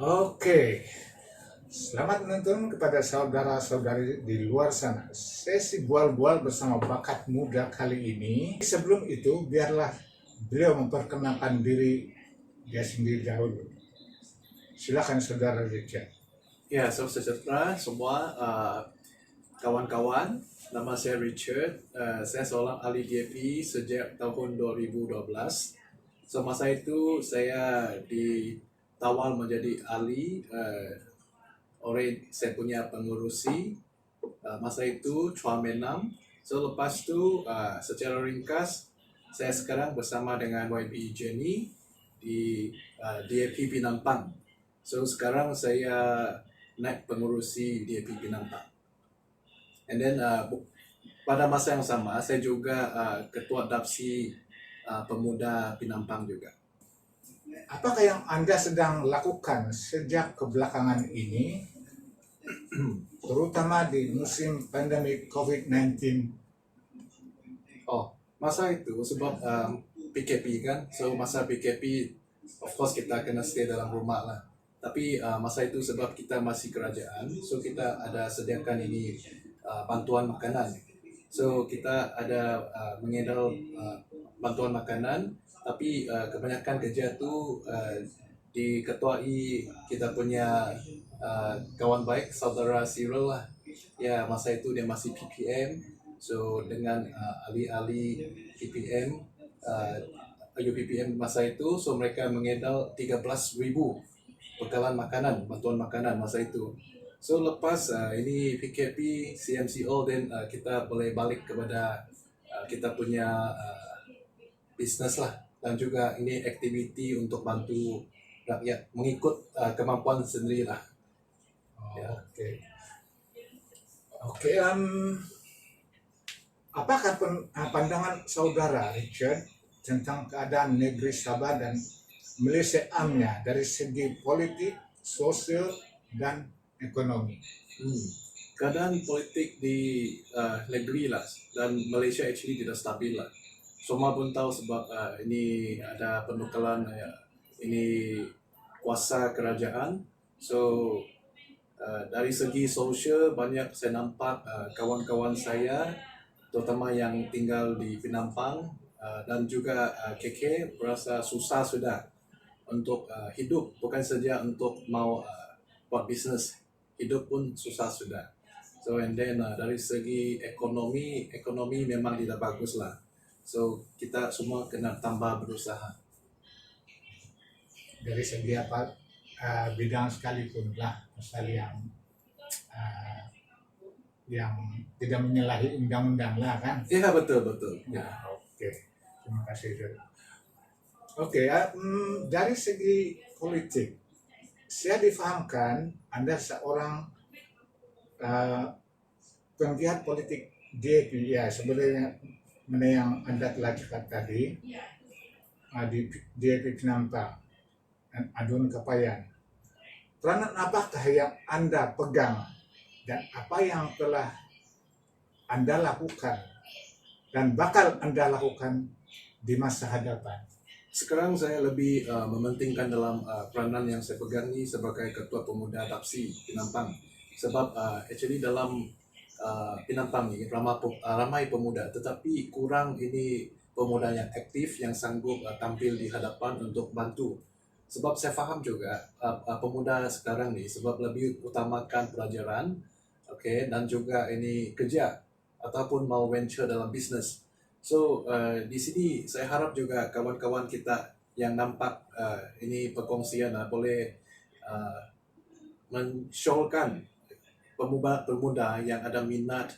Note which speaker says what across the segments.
Speaker 1: Oke, selamat menonton kepada saudara-saudari di luar sana. Sesi bual-bual bersama bakat muda kali ini. Sebelum itu, biarlah beliau memperkenalkan diri dia sendiri dahulu. Silakan saudara Richard.
Speaker 2: Ya, salam sejahtera semua kawan-kawan. Nama saya Richard. Saya seorang ahli DAP sejak tahun 2012. Semasa itu saya ditawar menjadi ahli oleh saya punya pengurusi. Masa itu Chua Menam. So lepas itu secara ringkas saya sekarang bersama dengan YB Jenny di DAP Penampang. So sekarang saya naik pengurusi DAP Penampang. And then pada masa yang sama saya juga ketua DAPSI Pemuda Penampang juga.
Speaker 1: Apakah yang Anda sedang lakukan sejak kebelakangan ini, terutama di musim pandemi COVID-19?
Speaker 2: Oh, masa itu sebab PKP kan, so masa PKP of course kita kena stay dalam rumah lah. Tapi masa itu sebab kita masih kerajaan, so kita ada sediakan ini bantuan makanan. So kita ada mengedal bantuan makanan, tapi kebanyakan kerja tu diketuai kita punya kawan baik saudara Cyril lah. Ya masa itu dia masih PPM, so dengan ahli-ahli PPM UPPM masa itu, so mereka mengedal 13,000 bekalan makanan, bantuan makanan masa itu. So lepas ini PKP, CMCO, then kita boleh balik kepada kita punya bisnes lah, dan juga ini aktiviti untuk bantu rakyat mengikut kemampuan sendiri lah. Ya.
Speaker 1: Oke, apakah pandangan saudara Richard tentang keadaan negeri Sabah dan Malaysia amnya dari segi politik, sosial, dan ekonomi?
Speaker 2: Keadaan politik di negeri lah dan Malaysia actually tidak stabil lah. Semua pun tahu sebab ini ada penukaran ini kuasa kerajaan. So dari segi sosial banyak saya nampak kawan-kawan saya terutama yang tinggal di Penampang dan juga KK berasa susah sudah untuk hidup, bukan saja untuk mau buat bisnes, hidup pun susah sudah. So and then dari segi ekonomi memang tidak bagus lah. So kita semua kena tambah berusaha.
Speaker 1: Dari segi apa bidang sekalipun lah, pasal yang tidak menyalahi undang-undang lah kan?
Speaker 2: Ya betul. Ya.
Speaker 1: Oke, terima kasih. Oke, dari segi politik, saya difahamkan Anda seorang penggiat politik DAP, ya sebenarnya mana yang Anda telah cakap tadi, di DAP Penampang dan Adun Kapayan. Peranan apakah yang Anda pegang dan apa yang telah Anda lakukan dan bakal Anda lakukan di masa hadapan?
Speaker 2: Sekarang saya lebih mementingkan dalam peranan yang saya pegang ini sebagai Ketua Pemuda DAPSI Penampang. Sebab actually dalam Penampang ini ramai pemuda, tetapi kurang ini pemuda yang aktif yang sanggup tampil di hadapan untuk bantu. Sebab saya faham juga pemuda sekarang ni sebab lebih utamakan pelajaran, okay, dan juga ini kerja ataupun mau venture dalam bisnes. So di sini saya harap juga kawan-kawan kita yang nampak ini perkongsian boleh mensyolkan pemuda yang ada minat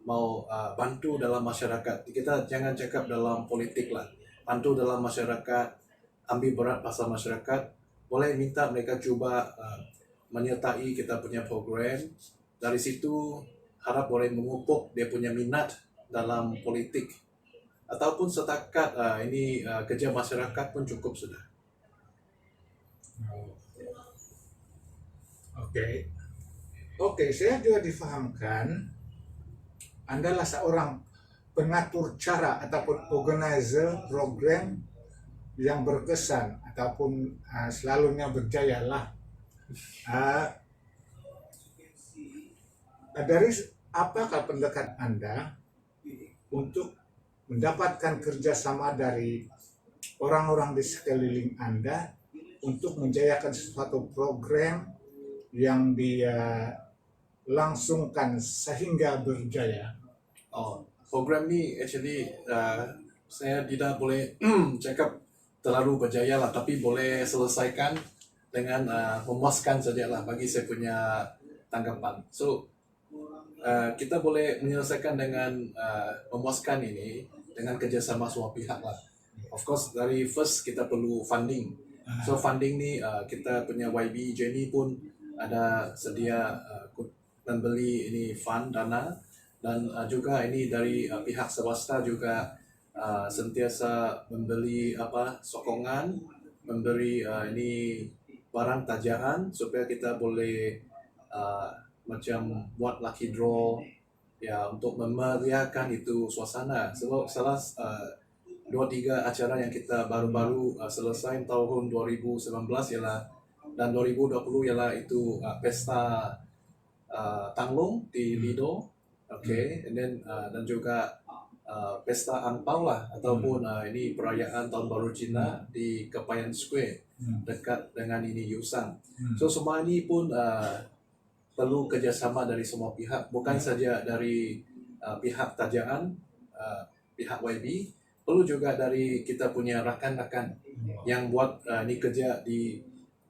Speaker 2: mau bantu dalam masyarakat. Kita jangan cakap dalam politik lah, bantu dalam masyarakat, ambil berat pasal masyarakat. Boleh minta mereka cuba menyertai kita punya program. Dari situ harap boleh memupuk dia punya minat dalam politik, ataupun setakat ini kerja masyarakat pun cukup sudah.
Speaker 1: Oke, saya juga difahamkan Anda adalah seorang pengatur cara ataupun organizer program yang berkesan ataupun selalunya berjaya lah Uh, dari apakah pendekatan Anda untuk mendapatkan kerjasama dari orang-orang di sekeliling Anda untuk menjayakan suatu program yang dia langsungkan sehingga berjaya?
Speaker 2: Oh, program ni actually saya tidak boleh cakap terlalu berjaya lah, tapi boleh selesaikan dengan memuaskan sajalah bagi saya punya tanggapan. So kita boleh menyelesaikan dengan memuaskan ini dengan kerjasama semua pihak lah. Of course dari first kita perlu funding. So funding ni kita punya YB Jenny pun ada sedia membeli ini fund dana, dan juga ini dari pihak swasta juga sentiasa membeli sokongan, memberi ini barang tajaan supaya kita boleh macam buat lucky draw ya, untuk memeriahkan itu suasana. Sebab salah 2-3 acara yang kita baru-baru selesai tahun 2019 ialah dan 2020 ialah itu pesta Tanglong di Lido, okay, and then dan juga pesta angpau lah, ataupun ini perayaan tahun baru Cina di Kepayan Square dekat dengan ini Yusan. So semua ini pun perlu kerjasama dari semua pihak, bukan saja dari pihak tajaan, pihak YB, perlu juga dari kita punya rakan-rakan yang buat ini kerja di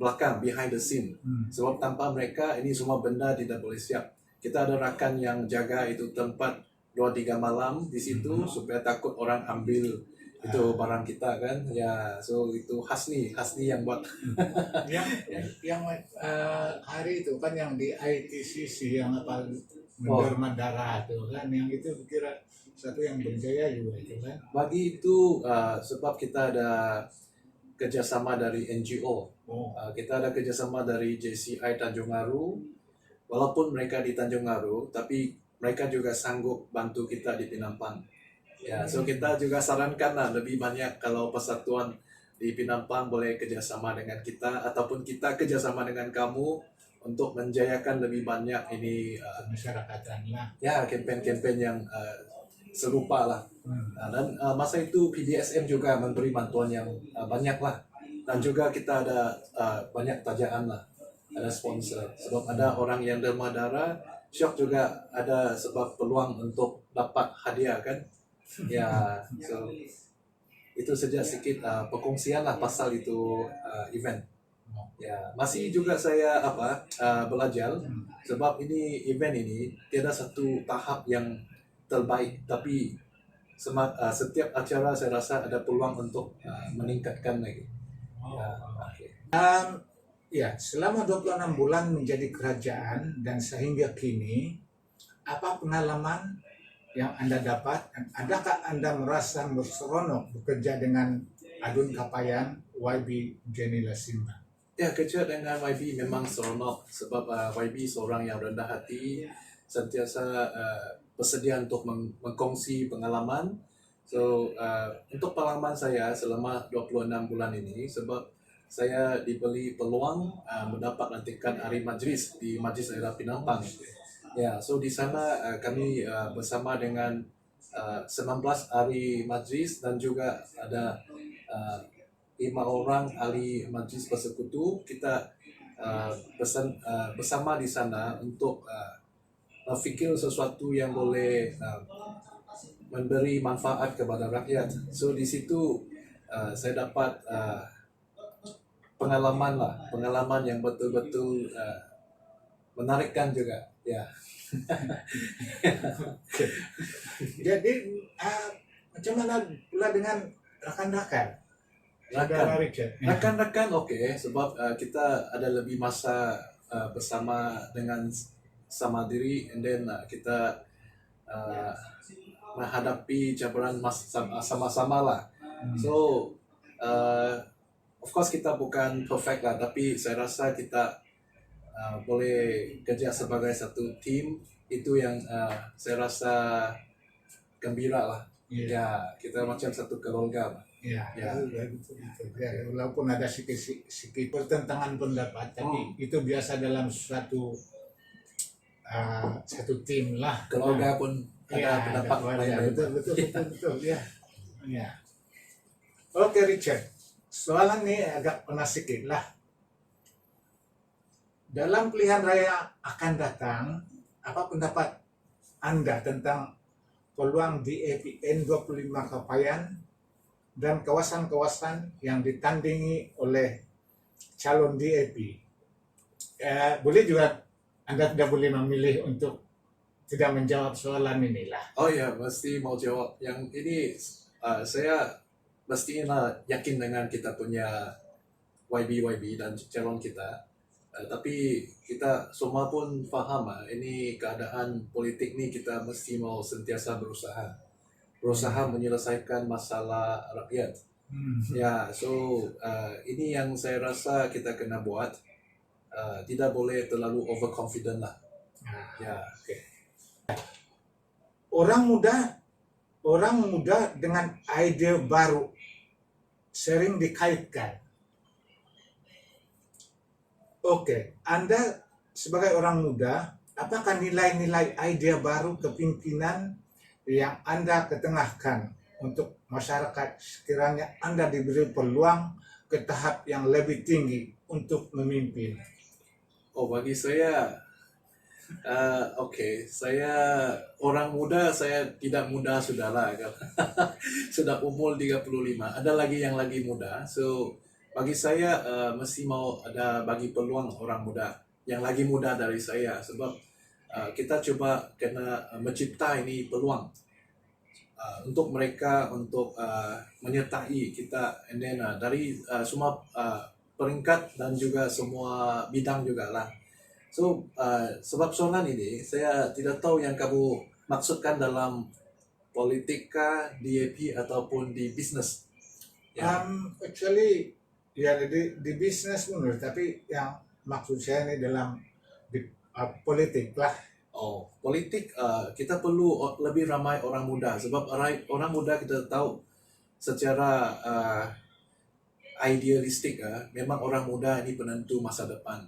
Speaker 2: belakang, behind the scene. Sebab tanpa mereka ini semua benda tidak boleh siap. Kita ada rakan yang jaga itu tempat 2-3 malam di situ supaya takut orang ambil itu barang kita kan ya. So itu Hasni yang buat
Speaker 1: yang hari itu kan yang di ITCC yang apa menderma darah itu kan, yang itu kira satu yang berjaya juga itu kan.
Speaker 2: Bagi itu sebab kita ada kerjasama dari NGO. Kita ada kerjasama dari JCI Tanjung Aru. Walaupun mereka di Tanjung Aru, tapi mereka juga sanggup bantu kita di Penampang. Ya, so kita juga sarankan lah lebih banyak kalau persatuan di Penampang boleh kerjasama dengan kita, ataupun kita kerjasama dengan kamu untuk menjayakan lebih banyak ini
Speaker 1: Masyarakatan lah.
Speaker 2: ya, kempen-kempen yang serupa lah. Dan masa itu PDSM juga memberi bantuan yang banyak lah, dan juga kita ada banyak tajaan lah, ada sponsor. Sebab ada orang yang derma darah, syok juga ada sebab peluang untuk dapat hadiah kan. Ya, so itu saja sedikit perkongsian lah pasal itu event. Ya, masih juga saya belajar, sebab ini event ini tiada satu tahap yang terbaik, tapi setiap acara saya rasa ada peluang untuk meningkatkan lagi. Okay.
Speaker 1: Ya, selama 26 bulan menjadi kerajaan dan sehingga kini, apa pengalaman yang Anda dapat? Adakah Anda merasa berseronok bekerja dengan Adun Kapayan, YB Jenny Lasimba?
Speaker 2: Ya, kerja dengan YB memang seronok, sebab YB seorang yang rendah hati, sentiasa bersedia untuk mengkongsi pengalaman. So untuk pengalaman saya selama 26 bulan ini, sebab saya diberi peluang mendapat lantikan ahli majlis di Majlis Daerah Penampang. Ya, so di sana kami bersama dengan 19 ahli majlis, dan juga ada 5 orang ahli majlis persekutu. Kita bersama di sana untuk berfikir sesuatu yang boleh memberi manfaat kepada rakyat. So di situ saya dapat pengalaman yang betul-betul menarikkan juga. Ya.
Speaker 1: Jadi macam mana pula dengan rekan-rekan?
Speaker 2: Rakan-rakan okey, sebab kita ada lebih masa bersama dengan sama diri, and then kita menghadapi cabaran sama-sama lah. So of course kita bukan perfect lah, tapi saya rasa kita boleh kerja sebagai satu tim. Itu yang saya rasa gembira lah. Ya, kita macam satu keluarga lah.
Speaker 1: Ya,
Speaker 2: Ya.
Speaker 1: betul. Ya, walaupun ada sedikit pertentangan pendapat, tapi itu biasa dalam satu tim lah.
Speaker 2: Keluarga pun
Speaker 1: Ya,
Speaker 2: ada pendapat
Speaker 1: keluarga.
Speaker 2: lain-lain.
Speaker 1: Betul. Ya. Ya. Oke, Richard. Soalan ini agak panas sedikit lah. Dalam pilihan raya akan datang, apa pendapat Anda tentang peluang DAP N25 Kapayan dan kawasan-kawasan yang ditandingi oleh calon DAP? Boleh juga Anda tidak boleh memilih untuk tidak menjawab soalan inilah.
Speaker 2: Oh ya, mesti mau jawab. Yang ini saya mestinya yakin dengan kita punya YB dan calon kita. Tapi kita semua pun faham ini keadaan politik ni kita mesti mau sentiasa berusaha menyelesaikan masalah rakyat. Ya, so ini yang saya rasa kita kena buat. Tidak boleh terlalu overconfident lah. Ya.
Speaker 1: Okay. Orang muda dengan ide baru sering dikaitkan. Oke, Anda sebagai orang muda, apakah nilai-nilai ide baru kepimpinan yang Anda ketengahkan untuk masyarakat sekiranya Anda diberi peluang ke tahap yang lebih tinggi untuk memimpin?
Speaker 2: Oh, bagi saya, saya orang muda, saya tidak muda sudahlah. Sudah umur 35, ada lagi yang lagi muda. So, bagi saya mesti mau ada bagi peluang orang muda yang lagi muda dari saya, sebab kita coba kena mencipta ini peluang untuk mereka untuk menyertai kita, and then dari semua peringkat dan juga semua bidang juga lah. So sebab soalan ini saya tidak tahu yang kamu maksudkan dalam politika, DAP ataupun di bisnes.
Speaker 1: Actually ya di bisnis menurut, tapi yang maksud saya ini dalam politik lah.
Speaker 2: Oh, politik kita perlu lebih ramai orang muda, sebab orang muda kita tahu secara idealistik memang orang muda ini penentu masa depan.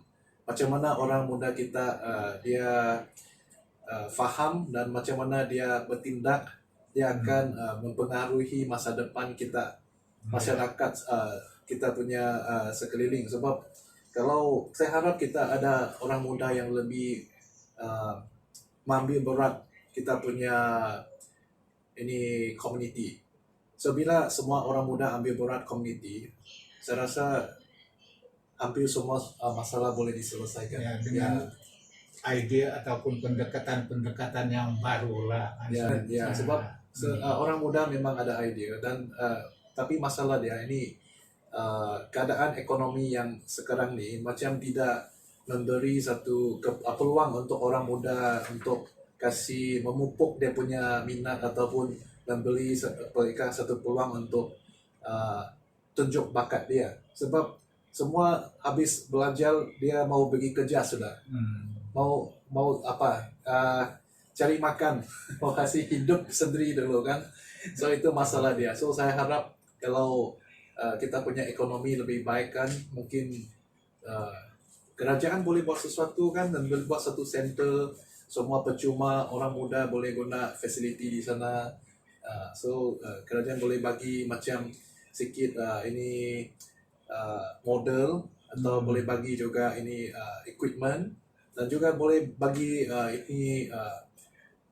Speaker 2: Macam mana orang muda kita dia faham dan macam mana dia bertindak, dia akan mempengaruhi masa depan kita, masyarakat kita punya sekeliling. Sebab kalau saya harap kita ada orang muda yang lebih mengambil berat kita punya ini community. So bila semua orang muda ambil berat community, saya rasa hampir semua masalah boleh diselesaikan.
Speaker 1: Ya, dengan ide ataupun pendekatan yang baru lah.
Speaker 2: Sebab orang muda memang ada ide dan tapi masalah dia ini keadaan ekonomi yang sekarang ni macam tidak memberi satu peluang untuk orang muda untuk kasih memupuk dia punya minat ataupun memberi mereka satu peluang untuk tunjuk bakat dia. Sebab semua habis belajar dia mau pergi kerja sudah. Mau apa? Cari makan, mau kasih hidup sendiri dulu kan. So itu masalah dia. So saya harap kalau kita punya ekonomi lebih baik kan, mungkin kerajaan boleh buat sesuatu kan, dan boleh buat satu center semua percuma, orang muda boleh guna fasiliti di sana. So kerajaan boleh bagi macam sikit ini model atau boleh bagi juga ini equipment, dan juga boleh bagi ini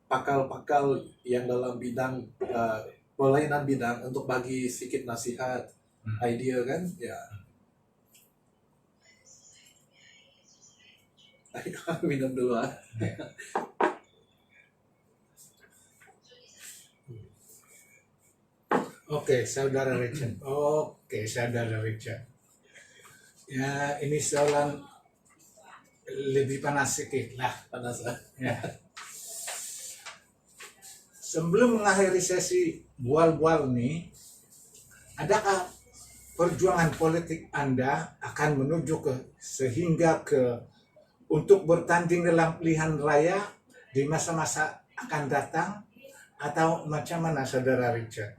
Speaker 2: pakal-pakal yang dalam bidang pelayanan bidang untuk bagi sikit nasihat, idea kan. Ya. Minum dulu
Speaker 1: Oke, saudara Richard. Ya, ini soalan lebih panas sedikit lah.
Speaker 2: Panas
Speaker 1: Ya. Sebelum mengakhiri sesi bual-bual nih, adakah perjuangan politik Anda akan menuju untuk bertanding dalam pilihan raya di masa-masa akan datang, atau macam mana, saudara Richard?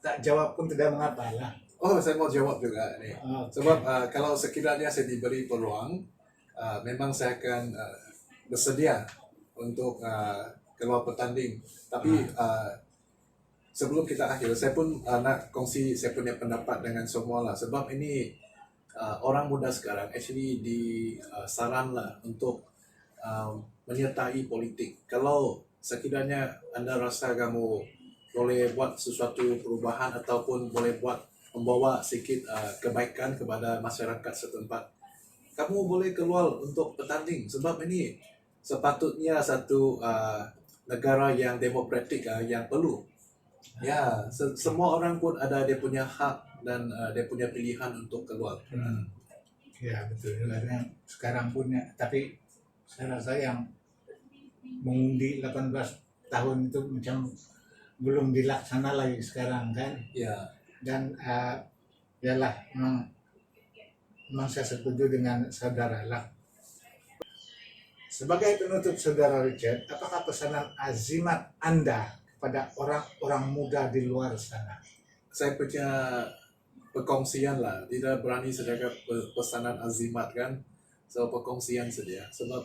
Speaker 1: tak jawab pun tidak mengapa lah.
Speaker 2: Oh, saya mau jawab juga nih.
Speaker 1: Oke.
Speaker 2: Sebab kalau sekiranya saya diberi peluang, memang saya akan bersedia untuk keluar bertanding. Tapi sebelum kita akhir, saya pun nak kongsi saya punya pendapat dengan semua lah. Sebab ini orang muda sekarang actually disaran lah untuk menyertai politik. Kalau sekiranya anda rasa kamu boleh buat sesuatu perubahan ataupun boleh membawa sedikit kebaikan kepada masyarakat setempat, kamu boleh keluar untuk bertanding. Sebab ini sepatutnya satu negara yang demokratik yang perlu. Ya, semua orang pun ada dia punya hak dan dia punya pilihan untuk keluar.
Speaker 1: Ya betul. Karena sekarang pun ya, tapi saya rasa yang mengundi 18 tahun itu macam belum dilaksana lagi sekarang kan.
Speaker 2: Ya,
Speaker 1: Dan yalah memang saya setuju dengan saudara lah. Sebagai penutup saudara Richard, apakah pesanan azimat Anda kepada orang-orang muda di luar sana?
Speaker 2: saya punya perkongsian lah. Tidak berani saya cakap pesanan azimat kan. So perkongsian saja. Sebab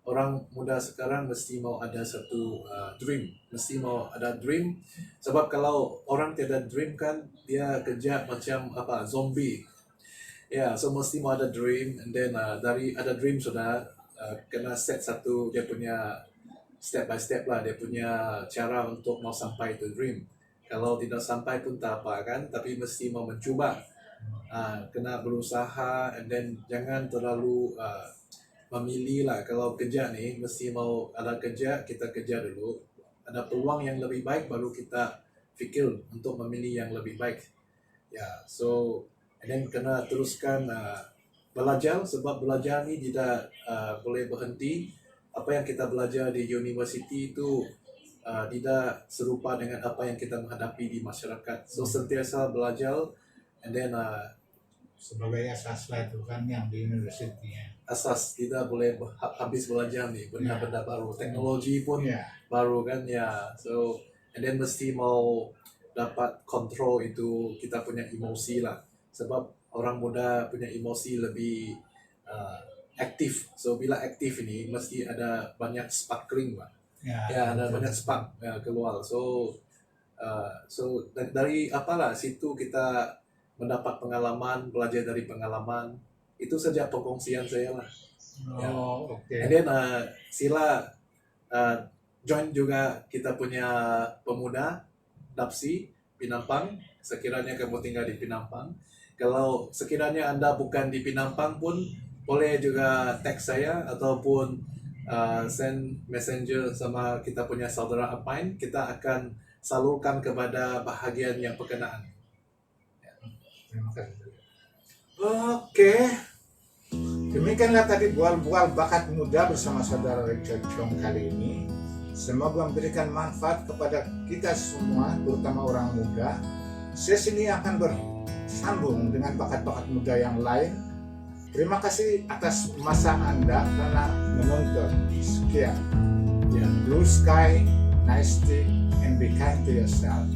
Speaker 2: orang muda sekarang mesti mau ada satu dream, mesti mau ada dream. Sebab kalau orang tiada dream kan dia kerja macam apa zombie. Ya, so mesti mau ada dream, and then dari ada dream sudah kena set satu dia punya step by step lah, dia punya cara untuk mau sampai to dream. Kalau tidak sampai pun tak apa kan, tapi mesti mau mencuba. Kena berusaha, and then jangan terlalu memilih lah. Kalau kerja nih mesti mau ada kerja, kita kerja dulu. Ada peluang yang lebih baik baru kita fikir untuk memilih yang lebih baik. Ya, so and then kena teruskan belajar. Sebab belajar ni tidak boleh berhenti. Apa yang kita belajar di universiti itu tidak serupa dengan apa yang kita menghadapi di masyarakat. So sentiasa belajar, and then
Speaker 1: Sebagai asas lah itu kan yang di university ya.
Speaker 2: asas tidak boleh habis belajar nih benda-benda baru, teknologi pun
Speaker 1: Ya.
Speaker 2: baru kan ya. So and then mesti mau dapat kontrol itu kita punya emosi lah. Sebab orang muda punya emosi lebih aktif. So bila aktif ini mesti ada banyak sparkling lah. Ya, ada banyak spark keluar. So dari apalah situ kita mendapat pengalaman, belajar dari pengalaman. Itu saja perkongsian saya lah.
Speaker 1: Oh, oke.
Speaker 2: And then sila join juga kita punya pemuda Dapsi Pinampang. Sekiranya kamu tinggal di Pinampang, kalau sekiranya anda bukan di Pinampang pun boleh juga text saya ataupun send messenger sama kita punya saudara Apain. Kita akan salurkan kepada bahagian yang berkenaan.
Speaker 1: Terima kasih. Oke. Demikianlah tadi bual-bual bakat muda bersama saudara Richard Chong kali ini. Semoga memberikan manfaat kepada kita semua, terutama orang muda. Sesi ini akan bersambung dengan bakat-bakat muda yang lain. Terima kasih atas masa Anda karena menonton. Sekian. Blue sky, nice day, and be kind to yourself.